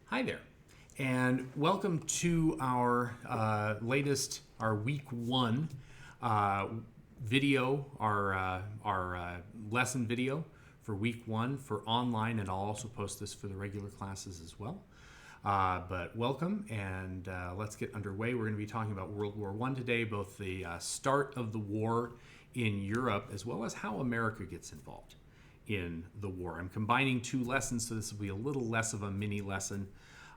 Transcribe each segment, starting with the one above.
Hi there, and welcome to our our week one uh, video, our lesson video for week one for online, and I'll also post this for the regular classes as well. But welcome, and let's get underway. We're going to be talking about World War One today, both the start of the war in Europe as well as how America gets involved in the war. I'm combining two lessons, so this will be a little less of a mini lesson,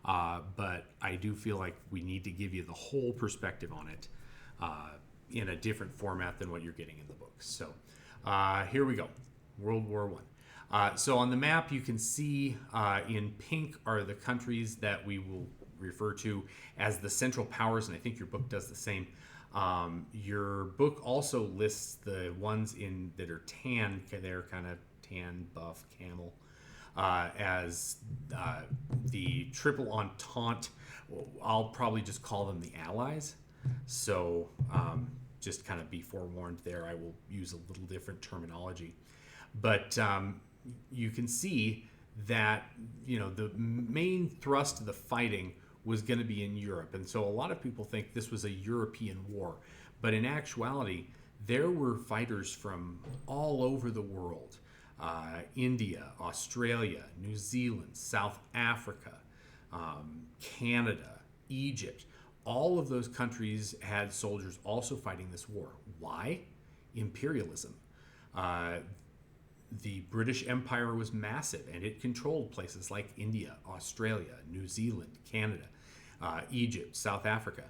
but I do feel like we need to give you the whole perspective on it in a different format than what you're getting in the book. So here we go, World War One. So on the map, you can see in pink are the countries that we will refer to as the Central Powers, and I think your book does the same. Your book also lists the ones in that are tan. They're kind of tan, buff, camel, as the Triple Entente. I'll probably just call them the Allies. So just kind of be forewarned there. I will use a little different terminology. But you can see that the main thrust of the fighting was going to be in Europe, and so a lot of people think this was a European war, but in actuality, there were fighters from all over the world: India, Australia, New Zealand, South Africa, Canada, Egypt. All of those countries had soldiers also fighting this war. Why? Imperialism. The British Empire was massive, and it controlled places like India, Australia, New Zealand, Canada, Egypt, South Africa.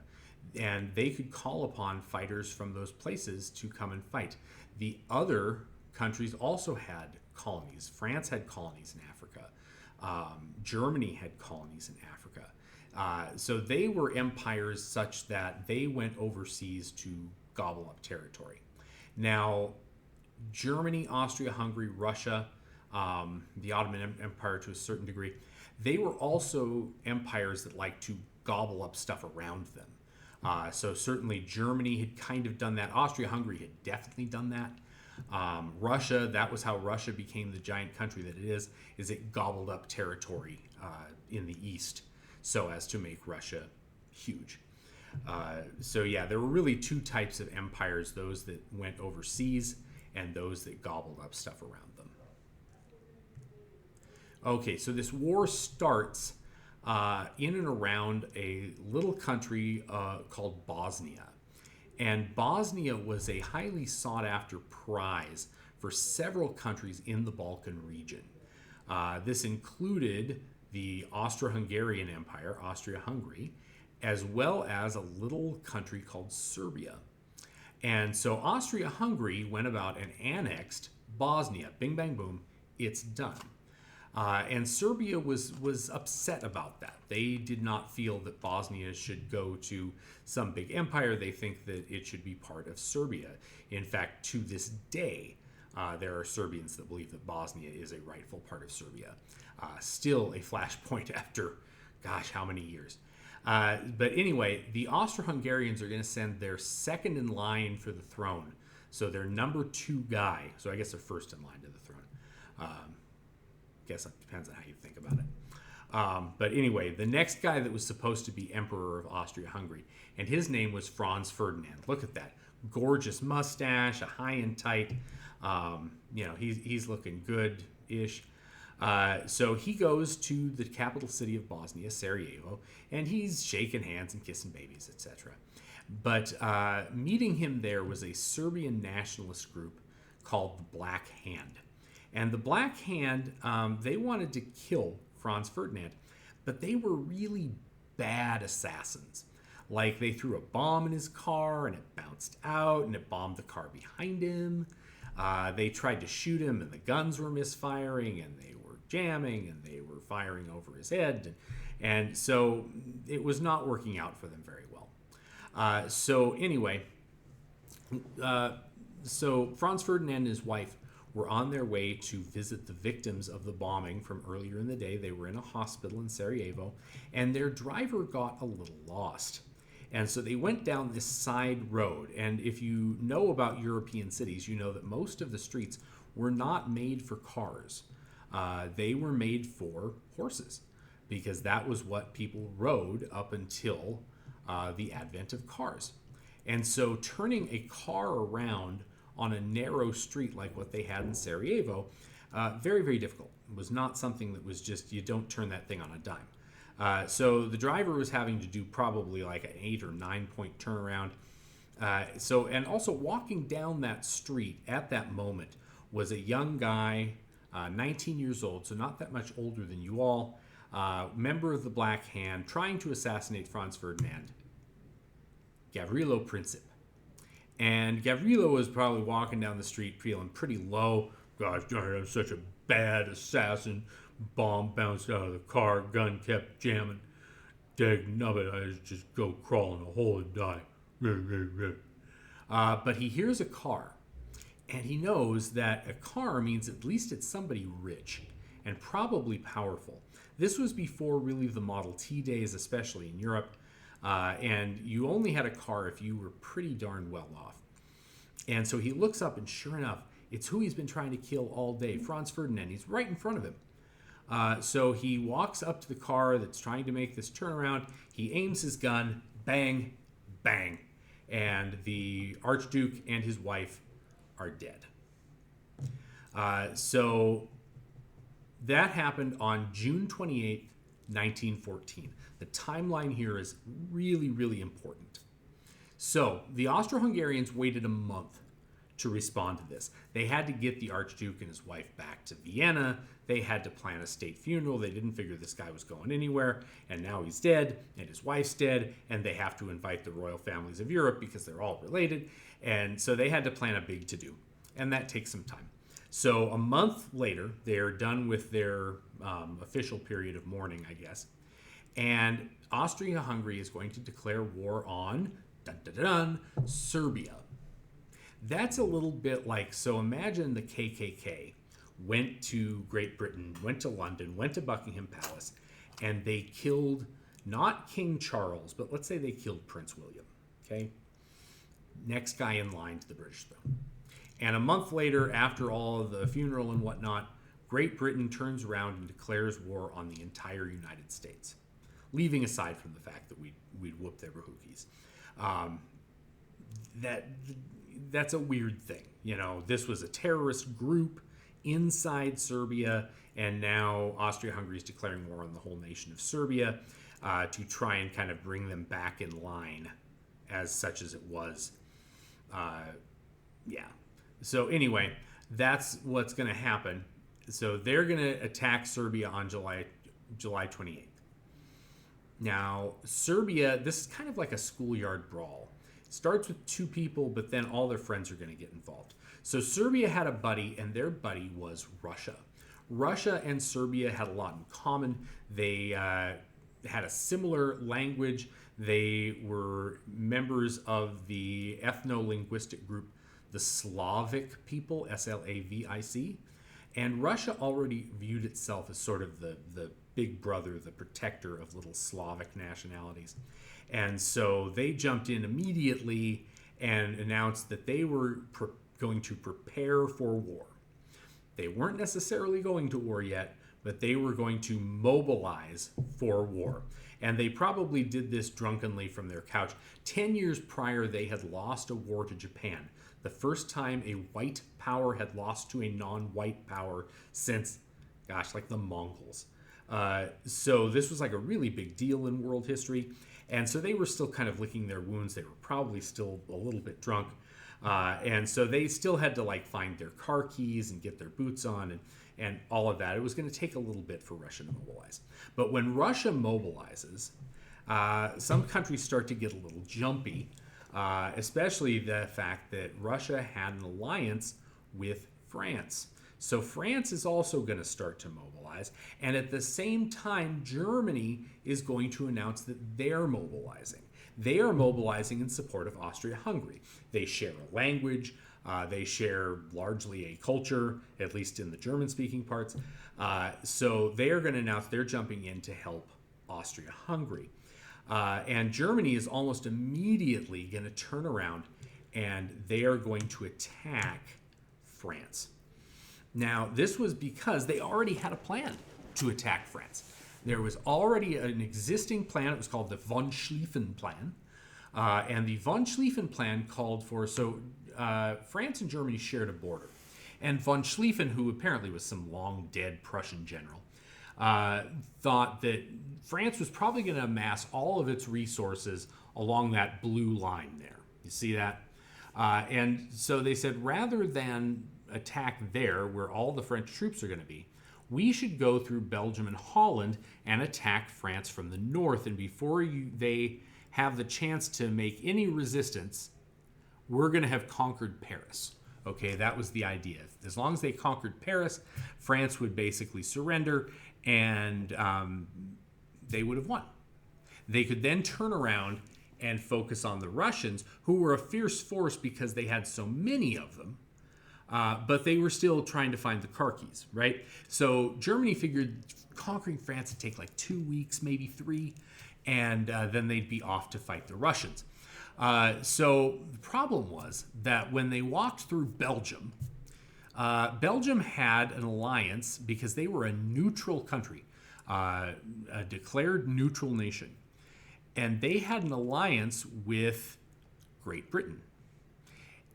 And they could call upon fighters from those places to come and fight. The other countries also had colonies. France had colonies in Africa. Germany had colonies in Africa. So they were empires such that they went overseas to gobble up territory. Now, Germany, Austria-Hungary, Russia, the Ottoman Empire to a certain degree, they were also empires that liked to gobble up stuff around them. So certainly Germany had kind of done that. Austria-Hungary had definitely done that. Russia, that was how Russia became the giant country that it is it gobbled up territory in the east so as to make Russia huge. So yeah, there were really two types of empires: those that went overseas and those that gobbled up stuff around them. Okay, so this war starts in and around a little country called Bosnia. And Bosnia was a highly sought after prize for several countries in the Balkan region. This included the Austro-Hungarian Empire, Austria-Hungary, as well as a little country called Serbia. And so Austria-Hungary went about and annexed Bosnia. Bing, bang, boom, it's done. And Serbia was upset about that. They did not feel that Bosnia should go to some big empire. They think that it should be part of Serbia. In fact, to this day, there are Serbians that believe that Bosnia is a rightful part of Serbia. Still a flashpoint after, gosh, how many years? But anyway, the Austro-Hungarians are going to send their second in line for the throne. So their number two guy. So I guess they're first in line to the throne. Guess it depends on how you think about it. But anyway, the next guy that was supposed to be Emperor of Austria-Hungary, and his name was Franz Ferdinand. Look at that. Gorgeous mustache, a high and tight. He's looking good-ish. So he goes to the capital city of Bosnia, Sarajevo, and he's shaking hands and kissing babies, etc. But meeting him there was a Serbian nationalist group called the Black Hand. And the Black Hand, they wanted to kill Franz Ferdinand, but they were really bad assassins. Like, they threw a bomb in his car and it bounced out and it bombed the car behind him. They tried to shoot him and the guns were misfiring and they were jamming and they were firing over his head. And so it was not working out for them very well. So anyway, so Franz Ferdinand and his wife were on their way to visit the victims of the bombing from earlier in the day. They were in a hospital in Sarajevo, and their driver got a little lost. And so they went down this side road. And if you know about European cities, you know that most of the streets were not made for cars. They were made for horses. because that was what people rode up until the advent of cars. And so turning a car around on a narrow street like what they had in Sarajevo, very, very difficult. It was not something that was just, you don't turn that thing on a dime. So the driver was having to do probably like an 8 or 9 point turnaround. And also walking down that street at that moment was a young guy, 19 years old, so not that much older than you all, member of the Black Hand, trying to assassinate Franz Ferdinand, Gavrilo Princip. And Gavrilo was probably walking down the street feeling pretty low. Gosh darn it, I'm such a bad assassin. Bomb bounced out of the car, gun kept jamming. Dag nubbit, I just go crawl in a hole and die. But he hears a car, and he knows that a car means at least it's somebody rich and probably powerful. This was before really the Model T days, especially in Europe, and you only had a car if you were pretty darn well off. And so he looks up, and sure enough, it's who he's been trying to kill all day, Franz Ferdinand. He's right in front of him. So he walks up to the car that's trying to make this turnaround. He aims his gun, bang, bang, and the Archduke and his wife are dead. So that happened on June 28th, 1914. The timeline here is really, really important. So the Austro-Hungarians waited a month to respond to this. They had to get the Archduke and his wife back to Vienna. They had to plan a state funeral. They didn't figure this guy was going anywhere, and now he's dead, and his wife's dead, and they have to invite the royal families of Europe because they're all related, and so they had to plan a big to-do, and that takes some time. So a month later, they're done with their official period of mourning, I guess, and Austria-Hungary is going to declare war on, Serbia. That's a little bit like, so imagine the KKK went to Great Britain, went to London, went to Buckingham Palace, and they killed not King Charles, but let's say they killed Prince William, okay? Next guy in line to the British throne. And a month later, after all of the funeral and whatnot, Great Britain turns around and declares war on the entire United States, leaving aside from the fact that we'd whoop their bahookies. That's a weird thing. You know, this was a terrorist group inside Serbia, and now Austria-Hungary is declaring war on the whole nation of Serbia to try and kind of bring them back in line as such as it was. So anyway, that's what's going to happen. So they're going to attack Serbia on July 28th. Now, Serbia, this is kind of like a schoolyard brawl. It starts with two people, but then all their friends are going to get involved. So Serbia had a buddy, and their buddy was Russia. Russia and Serbia had a lot in common. They had a similar language. They were members of the ethno-linguistic group, the Slavic people, S-L-A-V-I-C. And Russia already viewed itself as sort of the big brother, the protector of little Slavic nationalities. And so they jumped in immediately and announced that they were going to prepare for war. They weren't necessarily going to war yet, but they were going to mobilize for war. And they probably did this drunkenly from their couch. 10 years prior, they had lost a war to Japan. The first time a white power had lost to a non-white power since, like the Mongols. So this was like a really big deal in world history. And so they were still kind of licking their wounds. They were probably still a little bit drunk. And so they still had to find their car keys and get their boots on and all of that. It was going to take a little bit for Russia to mobilize. But when Russia mobilizes, some countries start to get a little jumpy, especially the fact that Russia had an alliance with France. So France is also going to start to mobilize. And at the same time, Germany is going to announce that they're mobilizing. They are mobilizing in support of Austria-Hungary. They share a language. They share largely a culture, at least in the German-speaking parts. So they are going to announce they're jumping in to help Austria-Hungary. And Germany is almost immediately going to turn around and they are going to attack France. Now, this was because they already had a plan to attack France. There was already an existing plan. It was called the von Schlieffen Plan. And the von Schlieffen Plan called for, France and Germany shared a border. And von Schlieffen, who apparently was some long dead Prussian general, thought that France was probably going to amass all of its resources along that blue line there. You see that? And so they said, rather than attack there, where all the French troops are going to be, we should go through Belgium and Holland and attack France from the north. And before they have the chance to make any resistance, we're going to have conquered Paris. Okay, that was the idea. As long as they conquered Paris, France would basically surrender, and they would have won. They could then turn around and focus on the Russians, who were a fierce force because they had so many of them, but they were still trying to find the car keys, right? So Germany figured conquering France would take like 2 weeks, maybe 3, and then they'd be off to fight the Russians. So the problem was that when they walked through Belgium, Belgium had an alliance because they were a neutral country, a declared neutral nation. And they had an alliance with Great Britain.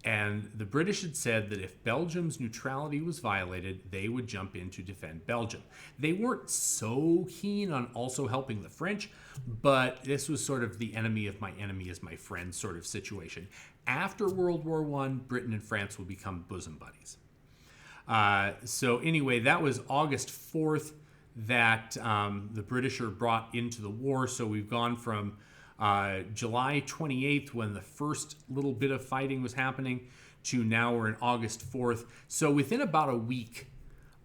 And the British had said that if Belgium's neutrality was violated, they would jump in to defend Belgium. They weren't so keen on also helping the French, but this was sort of the enemy of my enemy is my friend sort of situation. After World War I, Britain and France will become bosom buddies. So anyway, that was August 4th that the British are brought into the war. So we've gone from July 28th, when the first little bit of fighting was happening, to now we're in August 4th. So within about a week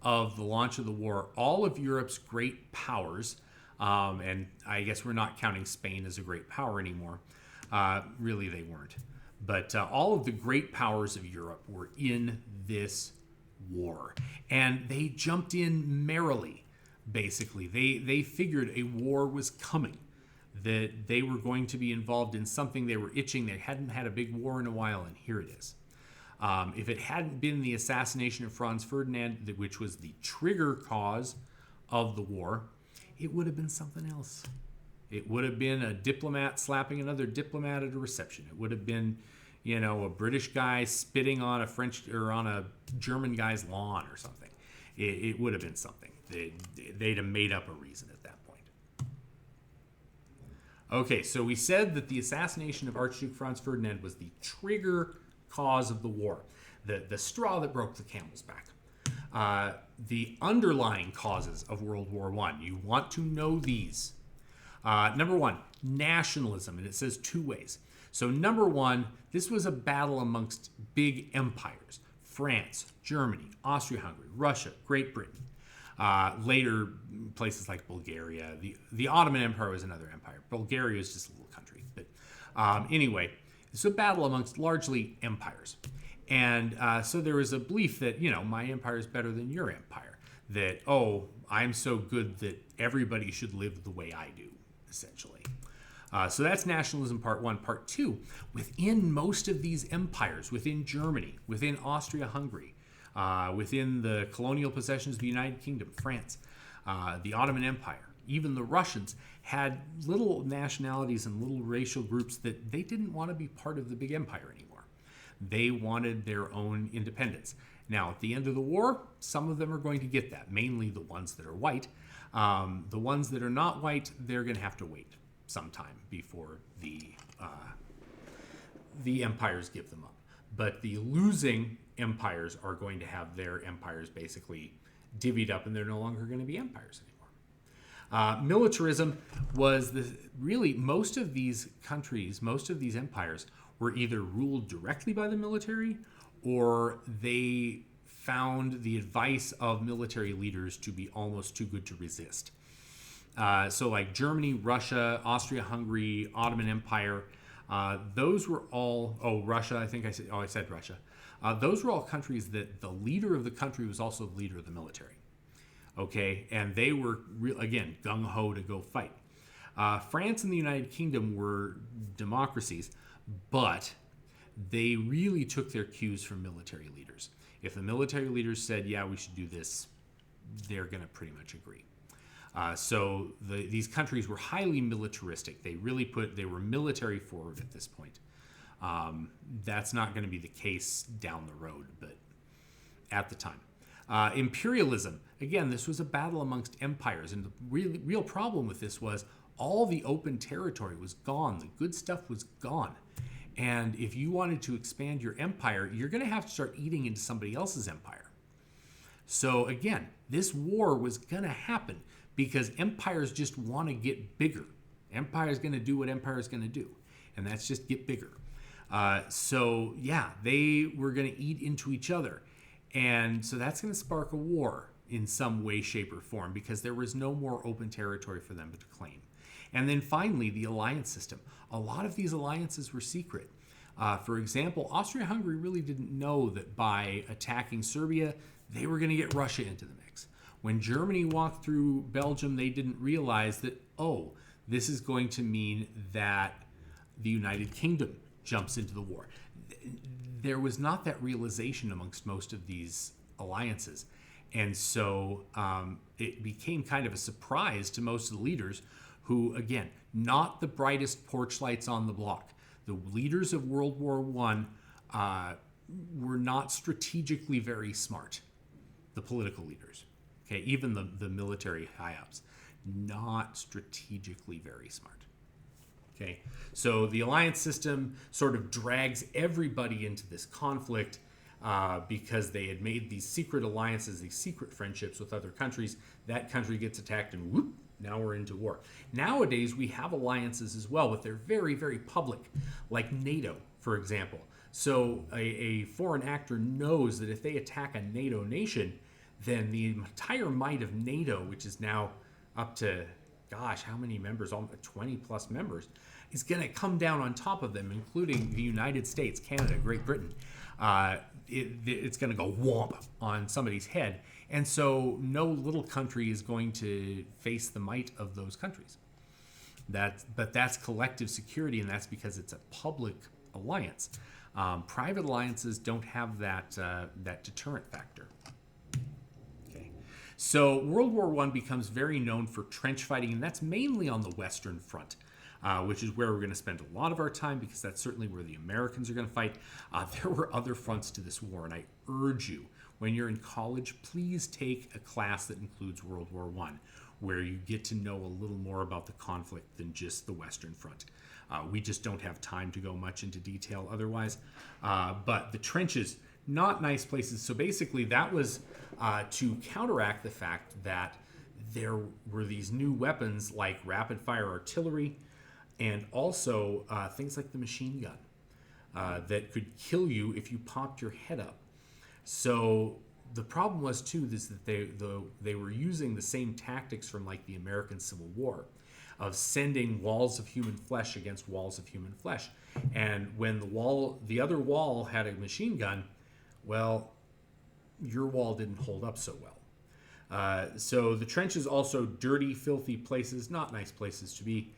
of the launch of the war, all of Europe's great powers, and I guess we're not counting Spain as a great power anymore. Really, they weren't. But all of the great powers of Europe were in this war. And they jumped in merrily, basically. They figured a war was coming, that they were going to be involved in something they were itching. They hadn't had a big war in a while, and here it is. If it hadn't been the assassination of Franz Ferdinand, which was the trigger cause of the war, it would have been something else. It would have been a diplomat slapping another diplomat at a reception. It would have been, a British guy spitting on a French or on a German guy's lawn or something. It would have been something. They'd have made up a reason at that point. Okay, so we said that the assassination of Archduke Franz Ferdinand was the trigger cause of the war, the straw that broke the camel's back. The underlying causes of World War I, you want to know these. Number one, nationalism, and it says 2 ways. So number one, this was a battle amongst big empires: France, Germany, Austria-Hungary, Russia, Great Britain. Later, places like Bulgaria. The Ottoman Empire was another empire. Bulgaria is just a little country. But anyway, it's a battle amongst largely empires. And so there was a belief that, my empire is better than your empire. That, I'm so good that everybody should live the way I do, essentially. So that's nationalism part 1. Part 2, within most of these empires, within Germany, within Austria-Hungary, within the colonial possessions of the United Kingdom, France, the Ottoman Empire, even the Russians had little nationalities and little racial groups that they didn't want to be part of the big empire anymore. They wanted their own independence. Now, at the end of the war, some of them are going to get that, mainly the ones that are white. The ones that are not white, they're going to have to wait some time before the empires give them up. But the losing empires are going to have their empires basically divvied up, and they're no longer going to be empires anymore. Militarism was really most of these countries, most of these empires were either ruled directly by the military, or they found the advice of military leaders to be almost too good to resist. So like Germany, Russia, Austria-Hungary, Ottoman Empire, those were all, Russia, I said Russia. Those were all countries that the leader of the country was also the leader of the military. Okay, and they were, again, gung-ho to go fight. France and the United Kingdom were democracies, but they really took their cues from military leaders. If the military leaders said, yeah, we should do this, they're going to pretty much agree. So these countries were highly militaristic. They were military forward at this point. That's not going to be the case down the road, but at the time. Imperialism. Again, this was a battle amongst empires, and the real problem with this was all the open territory was gone. The good stuff was gone. And if you wanted to expand your empire, you're going to have to start eating into somebody else's empire. So again, this war was going to happen because empires just want to get bigger. Empire's going to do what empire's going to do, and that's just get bigger. So yeah, they were going to eat into each other. And so that's going to spark a war in some way, shape, or form because there was no more open territory for them to claim. And then finally, the alliance system. A lot of these alliances were secret. For example, Austria-Hungary really didn't know that by attacking Serbia, they were going to get Russia into the mix. When Germany walked through Belgium, they didn't realize that, oh, this is going to mean that the United Kingdom jumps into the war. There was not that realization amongst most of these alliances. And so it became kind of a surprise to most of the leaders who, again, not the brightest porch lights on the block. The leaders of World War I were not strategically very smart, the political leaders. Okay, even the military high-ups, not strategically very smart. Okay, so the alliance system sort of drags everybody into this conflict because they had made these secret alliances, these secret friendships with other countries. That country gets attacked and whoop, now we're into war. Nowadays, we have alliances as well, but they're very, very public, like NATO, for example. So a foreign actor knows that if they attack a NATO nation, then the entire might of NATO, which is now up to, gosh, how many members? 20 plus members, is going to come down on top of them, including the United States, Canada, Great Britain. It's going to go whomp on somebody's head. And so no little country is going to face the might of those countries. But that's collective security, and that's because it's a public alliance. Private alliances don't have that deterrent factor. Okay. So World War I becomes very known for trench fighting, and that's mainly on the Western Front. Which is where we're going to spend a lot of our time because that's certainly where the Americans are going to fight. There were other fronts to this war, and I urge you, when you're in college, please take a class that includes World War I, where you get to know a little more about the conflict than just the Western Front. We just don't have time to go much into detail otherwise. But the trenches, not nice places. So basically that was to counteract the fact that there were these new weapons like rapid-fire artillery, and also things like the machine gun that could kill you if you popped your head up. So the problem was too is that they were using the same tactics from like the American Civil War, of sending walls of human flesh against walls of human flesh. And when the other wall had a machine gun, well, your wall didn't hold up so well. So the trenches also dirty, filthy places, not nice places to be.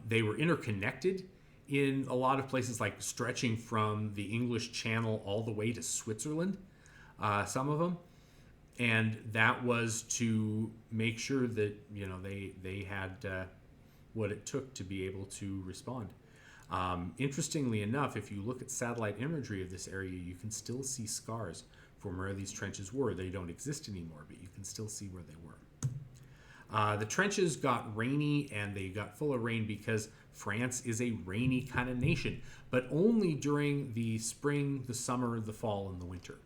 They were interconnected in a lot of places, like stretching from the English Channel all the way to Switzerland, some of them. And that was to make sure that, they had what it took to be able to respond. Interestingly enough, if you look at satellite imagery of this area, you can still see scars from where these trenches were. They don't exist anymore, but you can still see where they were. The trenches got rainy, and they got full of rain because France is a rainy kind of nation, but only during the spring, the summer, the fall, and the winter.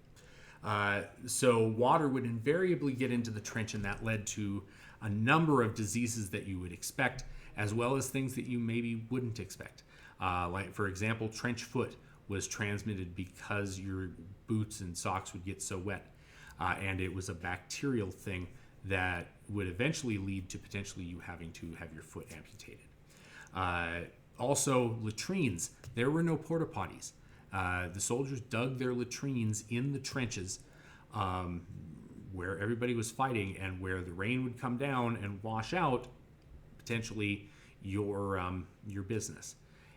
So water would invariably get into the trench, and that led to a number of diseases that you would expect, as well as things that you maybe wouldn't expect. Like, for example, trench foot was transmitted because your boots and socks would get so wet, and it was a bacterial thing that would eventually lead to potentially you having to have your foot amputated. Also, latrines. There were no porta potties. The soldiers dug their latrines in the trenches where everybody was fighting, and where the rain would come down and wash out potentially your business.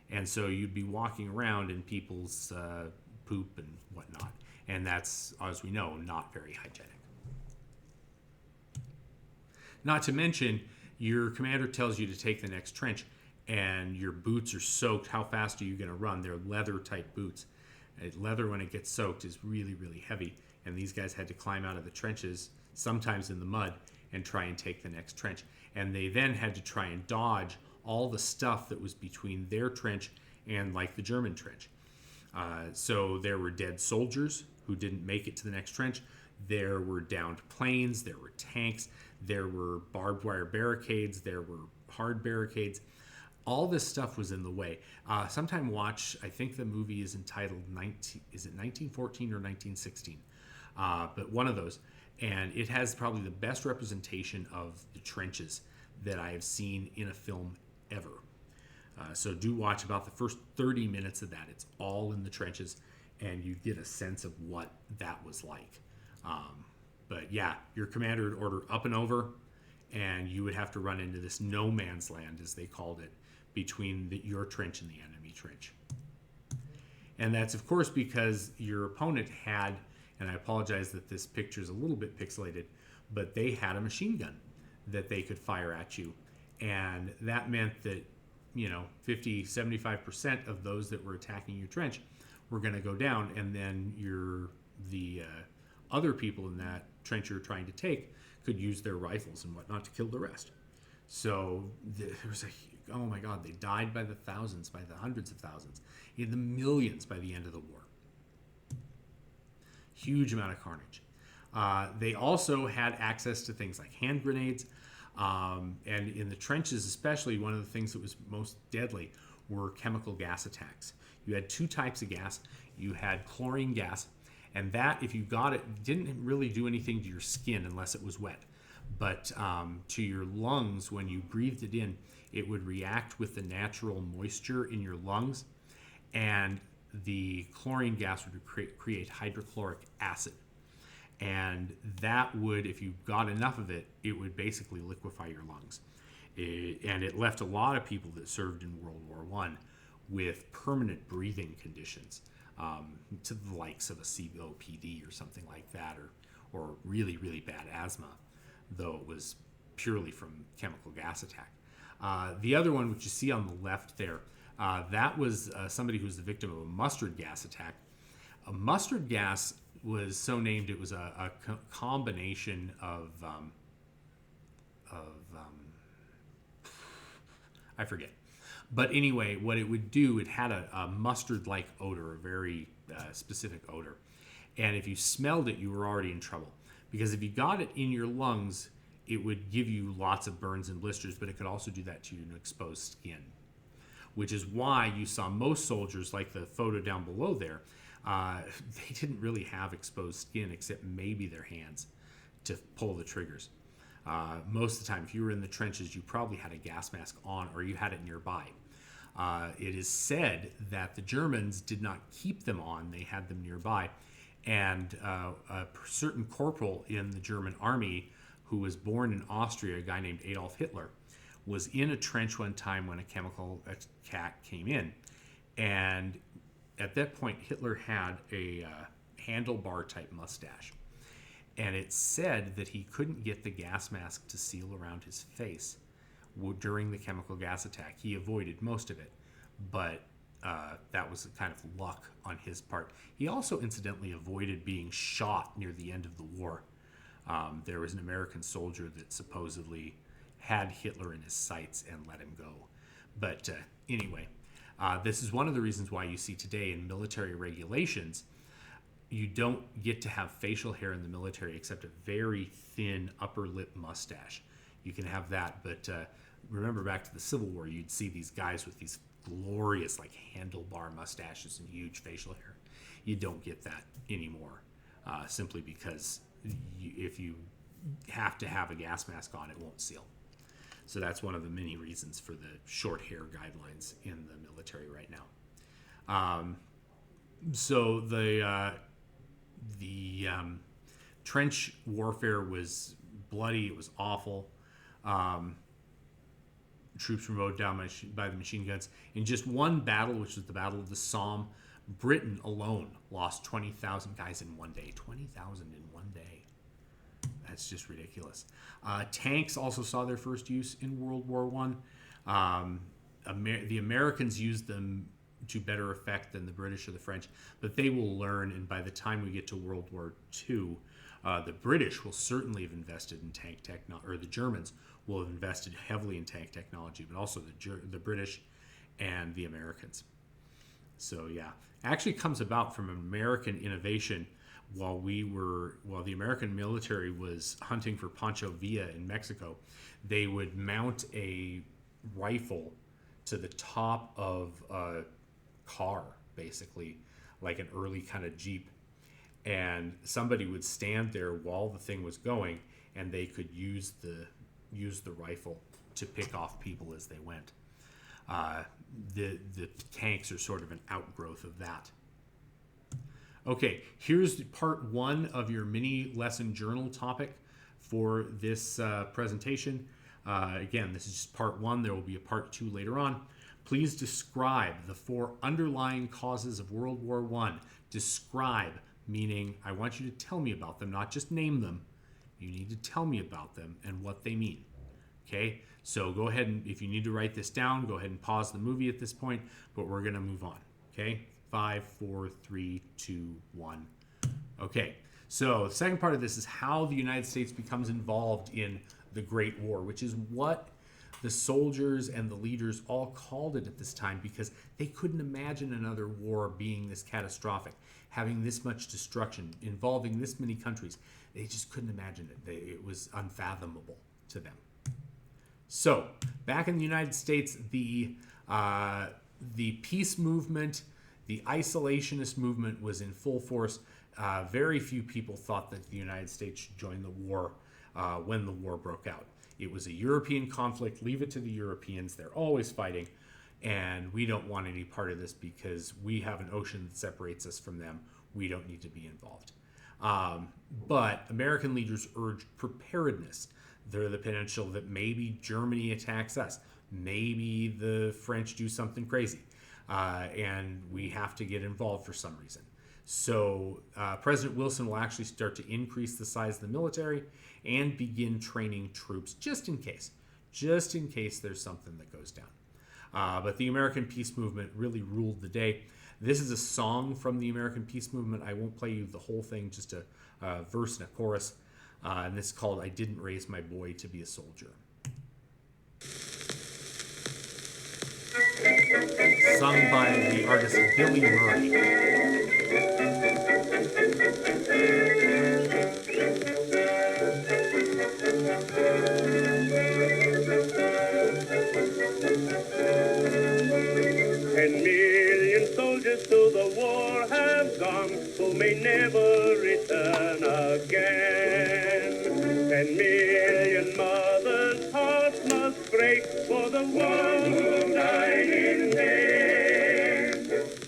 And so you'd be walking around in people's poop and whatnot. And that's, as we know, not very hygienic. Not to mention, your commander tells you to take the next trench, and your boots are soaked. How fast are you going to run? They're leather type boots. Leather, when it gets soaked, is really, really heavy. And these guys had to climb out of the trenches, sometimes in the mud, and try and take the next trench. And they then had to try and dodge all the stuff that was between their trench and like the German trench. So there were dead soldiers who didn't make it to the next trench. There were downed planes. There were tanks. There were barbed wire barricades. There were hard barricades. All this stuff was in the way. Sometime watch, I think the movie is entitled 1914 or 1916? But one of those. And it has probably the best representation of the trenches that I have seen in a film ever. So do watch about the first 30 minutes of that. It's all in the trenches, and you get a sense of what that was like. But yeah, your commander would order up and over, and you would have to run into this no man's land, as they called it, between your trench and the enemy trench. And that's, of course, because your opponent had, and I apologize that this picture is a little bit pixelated, but they had a machine gun that they could fire at you. And that meant that, 50-75% of those that were attacking your trench were going to go down, and then the other people in that trench you're trying to take could use their rifles and whatnot to kill the rest. So there was oh my God, they died by the thousands, by the hundreds of thousands, in the millions by the end of the war. Huge amount of carnage. They also had access to things like hand grenades, and in the trenches especially, one of the things that was most deadly were chemical gas attacks. You had two types of gas. You had chlorine gas, and that, if you got it, didn't really do anything to your skin unless it was wet. But to your lungs, when you breathed it in, it would react with the natural moisture in your lungs, and the chlorine gas would create hydrochloric acid. And that would, if you got enough of it, it would basically liquefy your lungs. And it left a lot of people that served in World War I with permanent breathing conditions, to the likes of a COPD or something like that, or really, really bad asthma, though it was purely from chemical gas attack. The other one, which you see on the left there, that was somebody who was the victim of a mustard gas attack. A mustard gas was so named, it was a combination of I forget. But anyway, what it would do, it had a mustard-like odor, a very specific odor. And if you smelled it, you were already in trouble. Because if you got it in your lungs, it would give you lots of burns and blisters, but it could also do that to your exposed skin. Which is why you saw most soldiers, like the photo down below there, they didn't really have exposed skin except maybe their hands to pull the triggers. Most of the time, if you were in the trenches, you probably had a gas mask on, or you had it nearby. It is said that the Germans did not keep them on, they had them nearby. And a certain corporal in the German army who was born in Austria, a guy named Adolf Hitler, was in a trench one time when a chemical attack came in. And at that point, Hitler had a handlebar type mustache. And it said that he couldn't get the gas mask to seal around his face during the chemical gas attack. He avoided most of it, but that was a kind of luck on his part. He also incidentally avoided being shot near the end of the war. There was an American soldier that supposedly had Hitler in his sights and let him go. But anyway, this is one of the reasons why you see today in military regulations, you don't get to have facial hair in the military except a very thin upper lip mustache. You can have that, but remember back to the Civil War, you'd see these guys with these glorious like handlebar mustaches and huge facial hair. You don't get that anymore, simply because if you have to have a gas mask on, it won't seal. So that's one of the many reasons for the short hair guidelines in the military right now. So the trench warfare was bloody. It was awful. Troops were mowed down by the machine guns. In just one battle, which was the Battle of the Somme, Britain alone lost 20,000 guys in one day. 20,000 in one day. That's just ridiculous. Tanks also saw their first use in World War One. The Americans used them to better effect than the British or the French, but they will learn, and by the time we get to World War II, the British will certainly have invested in tank technology, or the Germans will have invested heavily in tank technology, but also the British and the Americans. So yeah, actually comes about from American innovation while the American military was hunting for Pancho Villa in Mexico. They would mount a rifle to the top of a car, basically, like an early kind of Jeep. And somebody would stand there while the thing was going, and they could use the rifle to pick off people as they went. The tanks are sort of an outgrowth of that. Okay, here's part one of your mini lesson journal topic for this presentation. Again, this is just part one. There will be a part two later on. Please describe the 4 underlying causes of World War I. Describe, meaning I want you to tell me about them, not just name them. You need to tell me about them and what they mean. Okay, so go ahead and, if you need to write this down, go ahead and pause the movie at this point, but we're going to move on. Okay, 5, 4, 3, 2, 1. Okay, so the second part of this is how the United States becomes involved in the Great War, which is what the soldiers and the leaders all called it at this time, because they couldn't imagine another war being this catastrophic, having this much destruction, involving this many countries. They just couldn't imagine it. It was unfathomable to them. So, back in the United States, the peace movement, the isolationist movement was in full force. Very few people thought that the United States should join the war when the war broke out. It was a European conflict. Leave it to the Europeans. They're always fighting, and we don't want any part of this because we have an ocean that separates us from them. We don't need to be involved. But American leaders urged preparedness. They're the potential that maybe Germany attacks us. Maybe the French do something crazy, and we have to get involved for some reason. So President Wilson will actually start to increase the size of the military and begin training troops just in case there's something that goes down. But the American peace movement really ruled the day. This is a song from the American peace movement. I won't play you the whole thing, just a verse and a chorus. And this is called I Didn't Raise My Boy to Be a Soldier. Sung by the artist Billy Murray. To the war have gone, who may never return again. 10,000,000 mothers' hearts must break for the one who died in vain.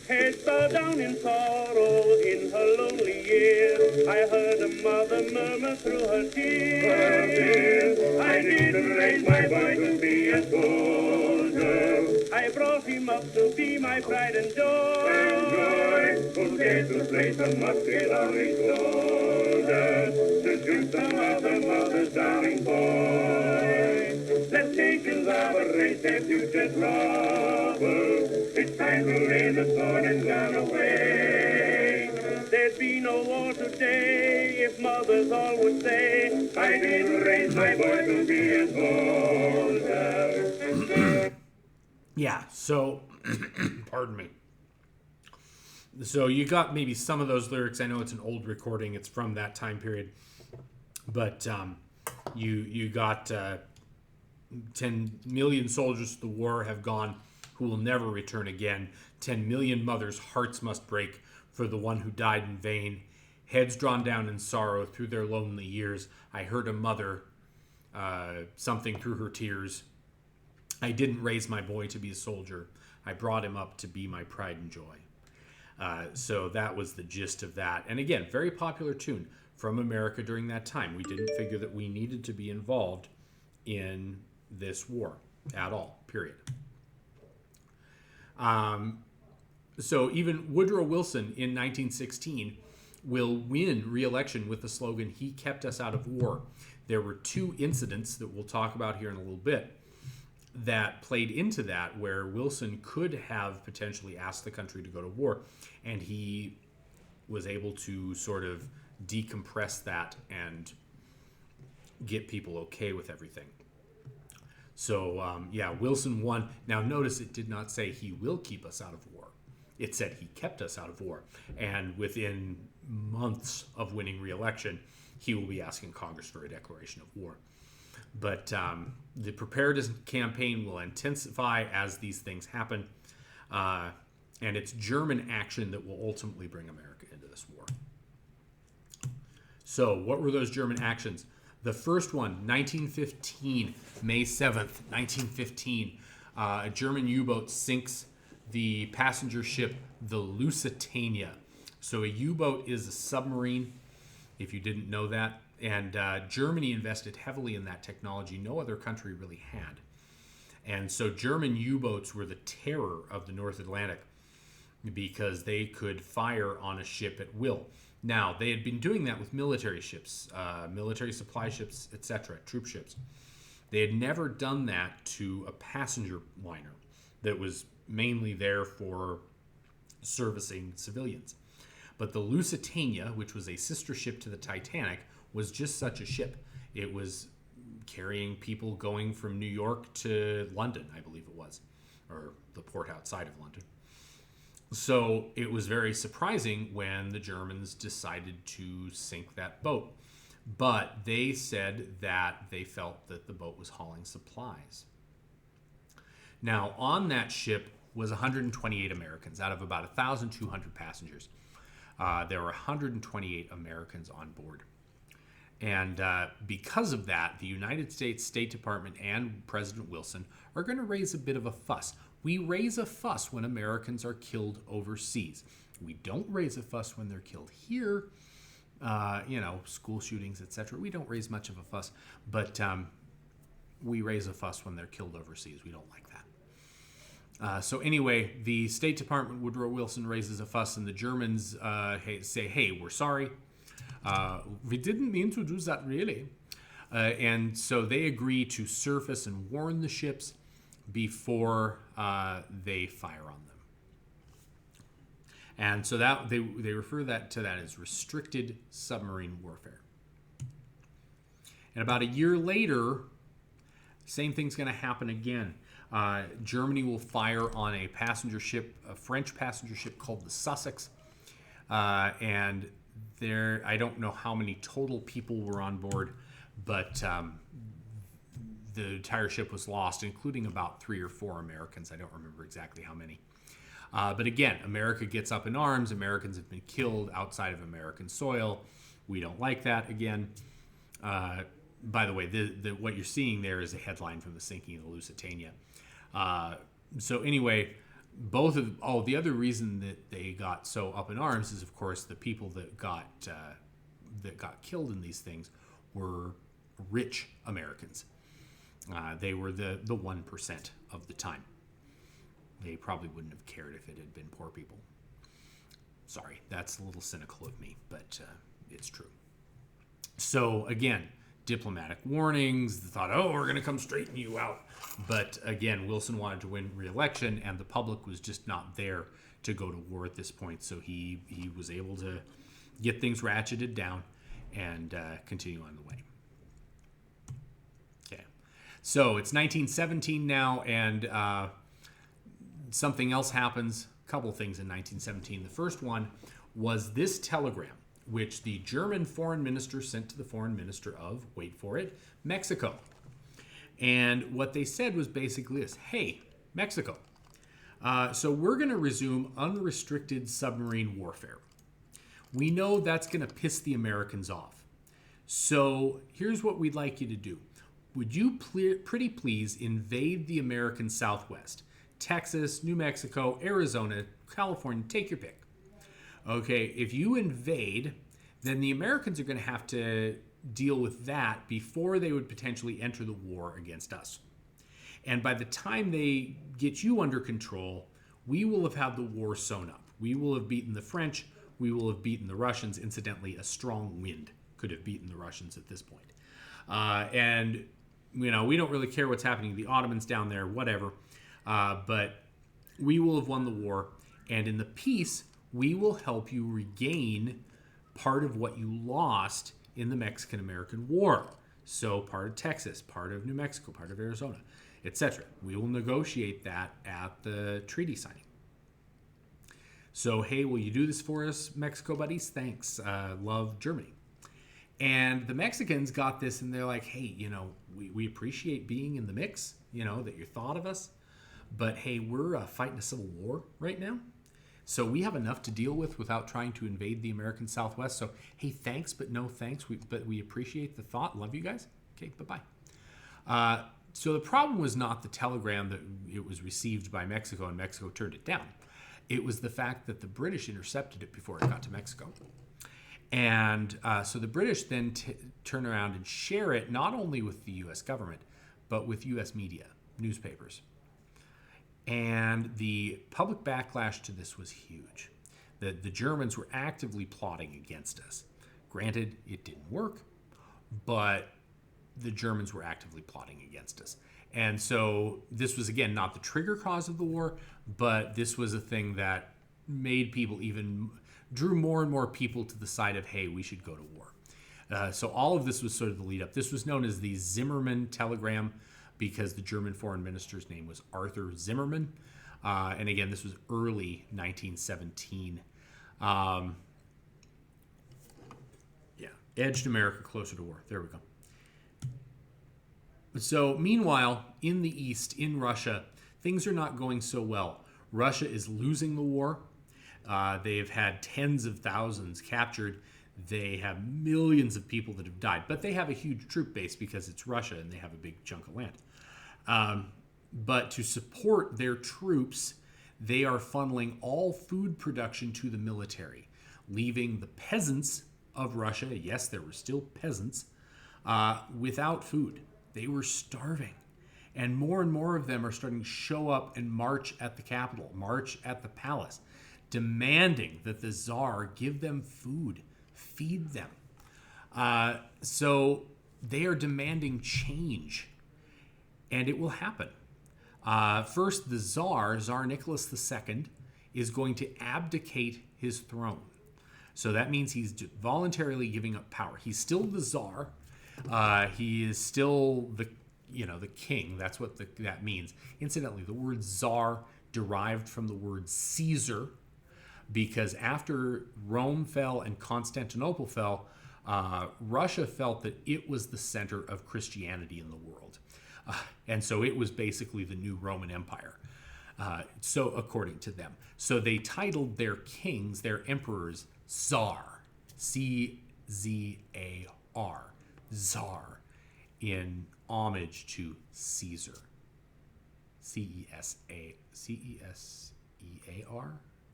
Heads bowed down in sorrow in her lonely years. I heard a mother murmur through her tears, I didn't raise my boy to be a soldier. I brought him up to be my pride and joy, who dared to place a musket on his shoulder, to shoot some other mother's darling boy. Let nations of a race their future trouble. It's time to lay the sword and gun away. There'd be no war today if mothers all would say, I didn't raise my boy to be a soldier. Yeah, so, pardon me. So you got maybe some of those lyrics. I know it's an old recording. It's from that time period. But you got 10 million soldiers to the war have gone who will never return again. 10 million mothers' hearts must break for the one who died in vain. Heads drawn down in sorrow through their lonely years. I heard a mother, something through her tears. I didn't raise my boy to be a soldier. I brought him up to be my pride and joy. So that was the gist of that. And again, very popular tune from America during that time. We didn't figure that we needed to be involved in this war at all, period. So even Woodrow Wilson in 1916 will win re-election with the slogan, "He kept us out of war." There were two incidents that we'll talk about here in a little bit that played into that, where Wilson could have potentially asked the country to go to war, and he was able to sort of decompress that and get people okay with everything. So, Wilson won. Now, notice it did not say he will keep us out of war. It said he kept us out of war. And within months of winning re-election, he will be asking Congress for a declaration of war. But the preparedness campaign will intensify as these things happen. And it's German action that will ultimately bring America into this war. So what were those German actions? The first one, 1915, May 7th, 1915, a German U-boat sinks the passenger ship, the Lusitania. So a U-boat is a submarine, if you didn't know that. And Germany invested heavily in that technology. No other country really had. And so German U-boats were the terror of the North Atlantic because they could fire on a ship at will. Now, they had been doing that with military ships, military supply ships, etc., troop ships. They had never done that to a passenger liner that was mainly there for servicing civilians. But the Lusitania, which was a sister ship to the Titanic, was just such a ship. It was carrying people going from New York to London, I believe it was, or the port outside of London. So it was very surprising when the Germans decided to sink that boat. But they said that they felt that the boat was hauling supplies. Now, on that ship was 128 Americans out of about 1,200 passengers. There were 128 Americans on board. And because of that, the United States State Department and President Wilson are going to raise a bit of a fuss. We raise a fuss when Americans are killed overseas. We don't raise a fuss when they're killed here. School shootings, etc. We don't raise much of a fuss, but we raise a fuss when they're killed overseas. We don't like that. So anyway, the State Department, Woodrow Wilson raises a fuss, and the Germans say, "Hey, we're sorry. We didn't mean to do that, really." And so they agree to surface and warn the ships before they fire on them. And so that they refer to that as restricted submarine warfare. And about a year later, same thing's going to happen again. Germany will fire on a passenger ship, a French passenger ship called the Sussex. And there, I don't know how many total people were on board, but the entire ship was lost, including about 3 or 4 Americans. I don't remember exactly how many. But again, America gets up in arms. Americans have been killed outside of American soil. We don't like that again. By the way, what you're seeing there is a headline from the sinking of the Lusitania. So anyway, the other reason that they got so up in arms is, of course, the people that got killed in these things were rich Americans. They were the 1% of the time. They probably wouldn't have cared if it had been poor people. Sorry, that's a little cynical of me, but it's true. So again, diplomatic warnings. They thought, we're going to come straighten you out. But again, Wilson wanted to win re-election, and the public was just not there to go to war at this point. So he was able to get things ratcheted down and continue on the way. Okay, so it's 1917 now, and something else happens. A couple things in 1917. The first one was this telegram, which the German foreign minister sent to the foreign minister of, wait for it, Mexico. And what they said was basically this: "Hey, Mexico, so we're going to resume unrestricted submarine warfare. We know that's going to piss the Americans off. So here's what we'd like you to do. Would you pretty please invade the American Southwest? Texas, New Mexico, Arizona, California, take your pick. Okay, if you invade, then the Americans are going to have to deal with that before they would potentially enter the war against us. And by the time they get you under control, we will have had the war sewn up. We will have beaten the French. we will have beaten the Russians. Incidentally, a strong wind could have beaten the Russians at this point. And, we don't really care what's happening to the Ottomans down there, whatever. But we will have won the war. And in the peace, we will help you regain part of what you lost in the Mexican-American War. So part of Texas, part of New Mexico, part of Arizona, etc. We will negotiate that at the treaty signing. So, hey, will you do this for us, Mexico buddies? Thanks. Love, Germany. And the Mexicans got this, and they're like, hey, we appreciate being in the mix, that you thought of us. But, hey, we're fighting a civil war right now. So we have enough to deal with without trying to invade the American Southwest. So, hey, thanks, but no thanks. But we appreciate the thought. Love you guys. Okay, bye-bye. So the problem was not the telegram that it was received by Mexico and Mexico turned it down. It was the fact that the British intercepted it before it got to Mexico. And so the British then turn around and share it not only with the U.S. government, but with U.S. media, newspapers. And the public backlash to this was huge. The Germans were actively plotting against us. Granted, it didn't work, but the Germans were actively plotting against us. And so this was, again, not the trigger cause of the war, but this was a thing that made people drew more and more people to the side of, hey, we should go to war. So all of this was sort of the lead up. This was known as the Zimmermann telegram because the German foreign minister's name was Arthur Zimmermann. And again, this was early 1917. Edged America closer to war. There we go. So meanwhile, in the East, in Russia, things are not going so well. Russia is losing the war. They've had tens of thousands captured. They have millions of people that have died. But they have a huge troop base because it's Russia and they have a big chunk of land. But to support their troops, they are funneling all food production to the military, leaving the peasants of Russia, yes, there were still peasants, without food. They were starving. And more of them are starting to show up and march at the capital, march at the palace, demanding that the Tsar give them food, feed them. So they are demanding change, and it will happen. First, the Tsar Nicholas II, is going to abdicate his throne. So that means he's voluntarily giving up power. He's still the Tsar. He is still the king. That's what that means. Incidentally, the word Tsar derived from the word Caesar, because after Rome fell and Constantinople fell, Russia felt that it was the center of Christianity in the world. And so it was basically the new Roman Empire. So according to them. So they titled their kings, their emperors, Tsar. C-Z-A-R. Tsar. In homage to Caesar. C-E-S-E-A-R?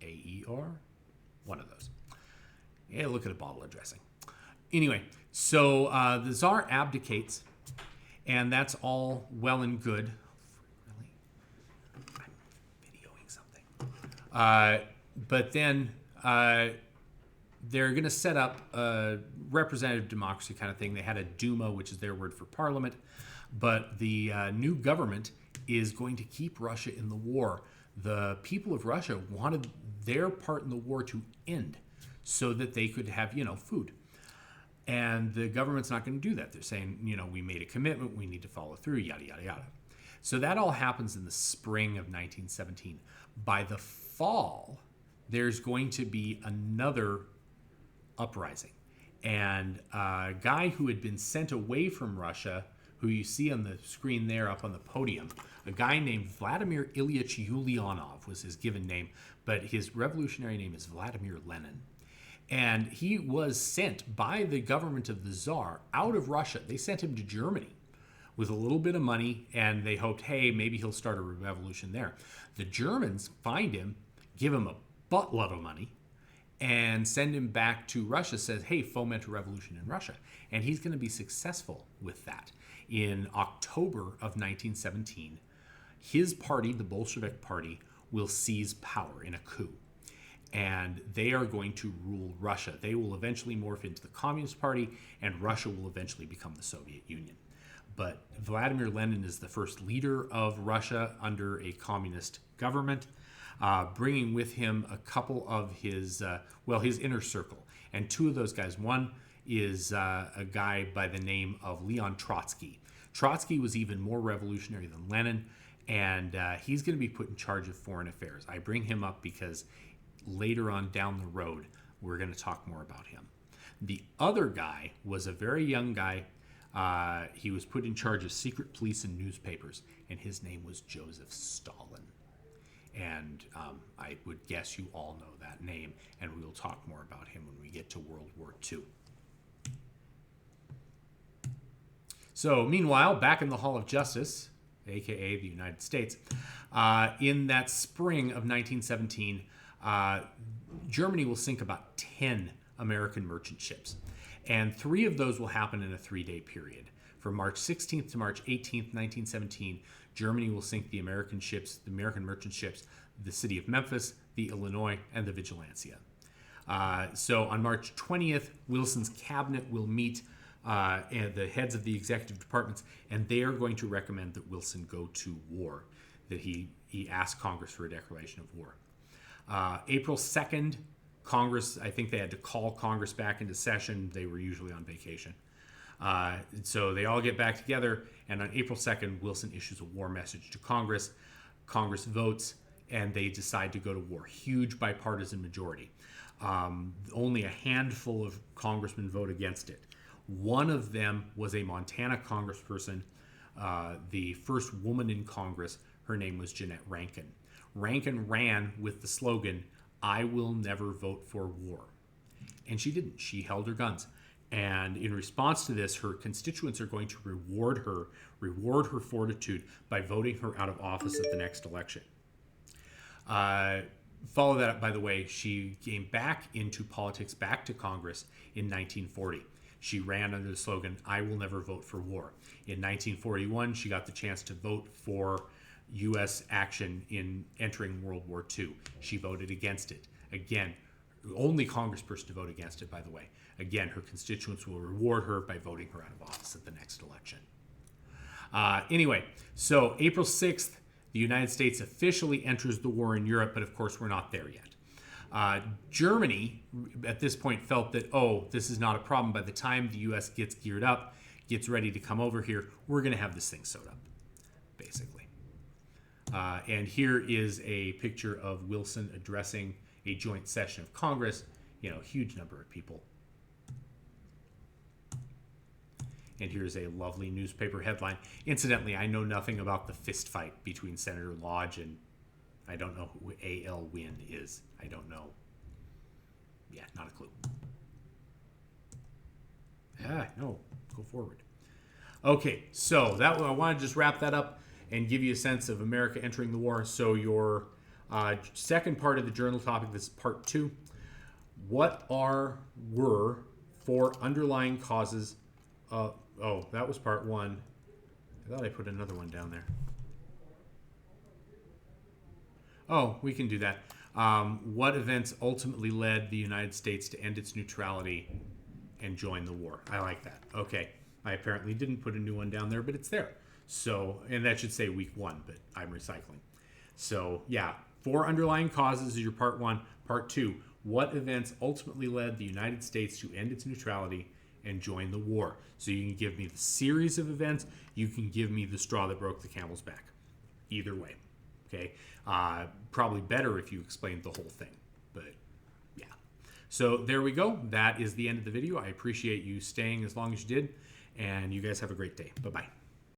A-E-R? One of those. Yeah, look at a bottle of dressing. Anyway, so the Tsar abdicates, and that's all well and good. Really? I'm videoing something. But then they're going to set up a representative democracy kind of thing. They had a Duma, which is their word for parliament. But the new government is going to keep Russia in the war. The people of Russia wanted their part in the war to end so that they could have, food. And the government's not going to do that. They're saying, we made a commitment, we need to follow through, yada, yada, yada. So that all happens in the spring of 1917. By the fall, there's going to be another uprising. And a guy who had been sent away from Russia, who you see on the screen there up on the podium, a guy named Vladimir Ilyich Ulyanov was his given name, but his revolutionary name is Vladimir Lenin. And he was sent by the government of the Tsar out of Russia. They sent him to Germany with a little bit of money, and they hoped, hey, maybe he'll start a revolution there. The Germans find him, give him a buttload of money, and send him back to Russia, says, hey, foment a revolution in Russia. And he's going to be successful with that. In October of 1917, his party, the Bolshevik Party, will seize power in a coup. and they are going to rule Russia. They will eventually morph into the Communist Party, and Russia will eventually become the Soviet Union. But Vladimir Lenin is the first leader of Russia under a communist government, bringing with him a couple of his inner circle. And two of those guys, one is a guy by the name of Leon Trotsky. Trotsky was even more revolutionary than Lenin, and he's going to be put in charge of foreign affairs. I bring him up because later on down the road, we're going to talk more about him. The other guy was a very young guy. He was put in charge of secret police and newspapers, and his name was Joseph Stalin. And I would guess you all know that name, and we will talk more about him when we get to World War II. So, meanwhile, back in the Hall of Justice, aka the United States, in that spring of 1917, Germany will sink about 10 American merchant ships. And 3 of those will happen in a 3-day period. From March 16th to March 18th, 1917, Germany will sink the American merchant ships, the city of Memphis, the Illinois, and the Vigilancia. So on March 20th, Wilson's cabinet will meet and the heads of the executive departments, and they are going to recommend that Wilson go to war, that he ask Congress for a declaration of war. April 2nd, Congress, I think they had to call Congress back into session. They were usually on vacation. So they all get back together, and on April 2nd, Wilson issues a war message to Congress. Congress votes, and they decide to go to war. Huge bipartisan majority. Only a handful of congressmen vote against it. One of them was a Montana congressperson, the first woman in Congress. Her name was Jeanette Rankin. Rankin ran with the slogan, "I will never vote for war." And she didn't. She held her guns. And in response to this, her constituents are going to reward her fortitude by voting her out of office at the next election. Follow that up, by the way, she came back into politics, back to Congress in 1940. She ran under the slogan, "I will never vote for war." In 1941, she got the chance to vote for U.S. action in entering World War II. She voted against it. Again, only congressperson to vote against it, by the way. Again, her constituents will reward her by voting her out of office at the next election. Anyway, so April 6th, the United States officially enters the war in Europe, but of course we're not there yet. Germany, at this point, felt that, this is not a problem. By the time the U.S. gets geared up, gets ready to come over here, we're going to have this thing sewed up, basically. And here is a picture of Wilson addressing a joint session of Congress. Huge number of people. And here's a lovely newspaper headline. Incidentally, I know nothing about the fist fight between Senator Lodge and I don't know who A.L. Wynn is. I don't know. Yeah, not a clue. No, go forward. Okay, so I want to just wrap that up and give you a sense of America entering the war. So your second part of the journal topic, this is part 2. What were 4 underlying causes of... Oh, that was part 1. I thought I put another one down there. Oh, we can do that. What events ultimately led the United States to end its neutrality and join the war? I like that. Okay. I apparently didn't put a new one down there, but it's there. So, and that should say week 1, but I'm recycling. So, yeah, 4 underlying causes is your part 1. Part 2, what events ultimately led the United States to end its neutrality and join the war? So you can give me the series of events. You can give me the straw that broke the camel's back. Either way. Okay? Probably better if you explained the whole thing. But, yeah. So there we go. That is the end of the video. I appreciate you staying as long as you did. And you guys have a great day. Bye-bye.